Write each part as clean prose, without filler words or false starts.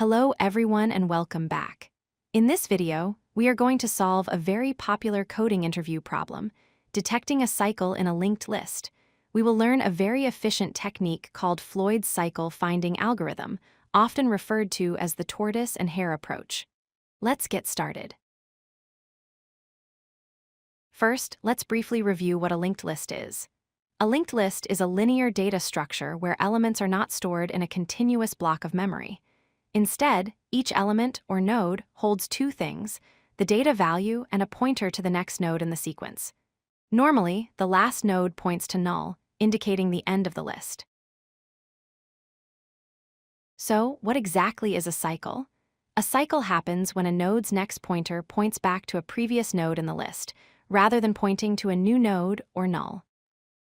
Hello everyone and welcome back. In this video, we are going to solve a very popular coding interview problem, detecting a cycle in a linked list. We will learn a very efficient technique called Floyd's cycle finding algorithm, often referred to as the tortoise and hare approach. Let's get started. First, let's briefly review what a linked list is. A linked list is a linear data structure where elements are not stored in a continuous block of memory. Instead, each element or node holds two things, the data value and a pointer to the next node in the sequence. Normally, the last node points to null, indicating the end of the list. So, what exactly is a cycle? A cycle happens when a node's next pointer points back to a previous node in the list, rather than pointing to a new node or null.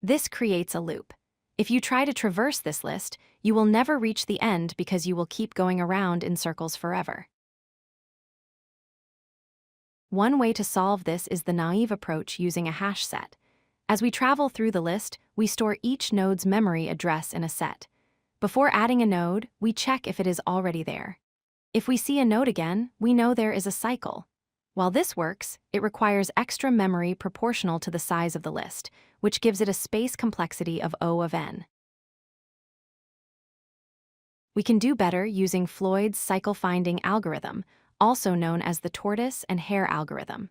This creates a loop. If you try to traverse this list, you will never reach the end because you will keep going around in circles forever. One way to solve this is the naive approach using a hash set. As we travel through the list, we store each node's memory address in a set. Before adding a node, we check if it is already there. If we see a node again, we know there is a cycle. While this works, it requires extra memory proportional to the size of the list, which gives it a space complexity of O of n. We can do better using Floyd's cycle-finding algorithm, also known as the tortoise and hare algorithm.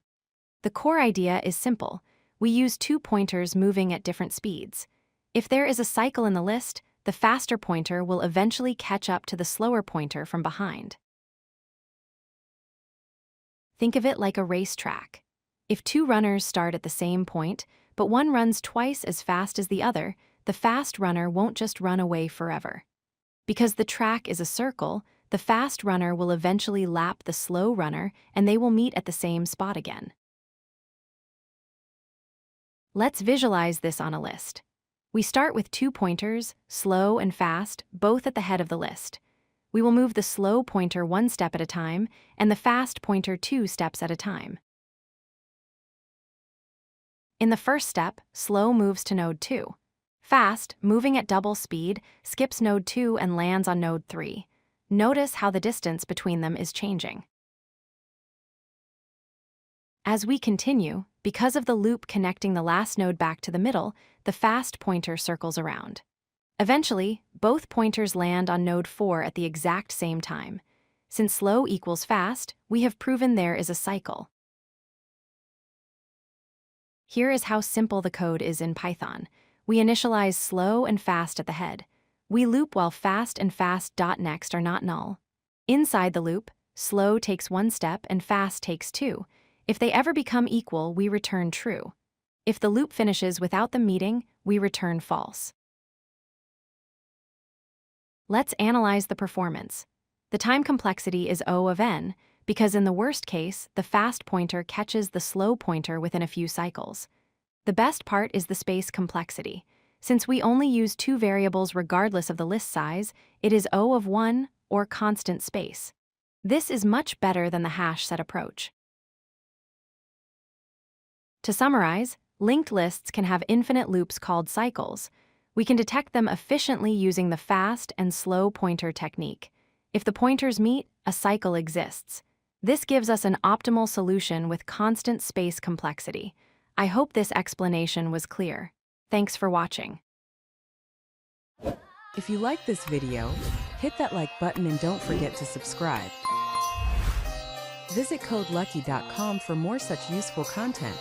The core idea is simple. We use two pointers moving at different speeds. If there is a cycle in the list, the faster pointer will eventually catch up to the slower pointer from behind. Think of it like a racetrack. If two runners start at the same point, but one runs twice as fast as the other, the fast runner won't just run away forever. Because the track is a circle, the fast runner will eventually lap the slow runner and they will meet at the same spot again. Let's visualize this on a list. We start with two pointers, slow and fast, both at the head of the list. We will move the slow pointer one step at a time and the fast pointer 2 steps at a time. In the first step, slow moves to node 2. Fast, moving at double speed, skips node 2 and lands on node 3. Notice how the distance between them is changing. As we continue, because of the loop connecting the last node back to the middle, the fast pointer circles around. Eventually, both pointers land on node 4 at the exact same time. Since slow equals fast, we have proven there is a cycle. Here is how simple the code is in Python. We initialize slow and fast at the head. We loop while fast and fast.next are not null. Inside the loop, slow takes one step and fast takes 2. If they ever become equal, we return true. If the loop finishes without them meeting, we return false. Let's analyze the performance. The time complexity is O of n, because in the worst case, the fast pointer catches the slow pointer within a few cycles. The best part is the space complexity. Since we only use two variables regardless of the list size, it is O of 1 or constant space. This is much better than the hash set approach. To summarize, linked lists can have infinite loops called cycles. We can detect them efficiently using the fast and slow pointer technique. If the pointers meet, a cycle exists. This gives us an optimal solution with constant space complexity. I hope this explanation was clear. Thanks for watching. If you like this video, hit that like button and don't forget to subscribe. Visit codelucky.com for more such useful content.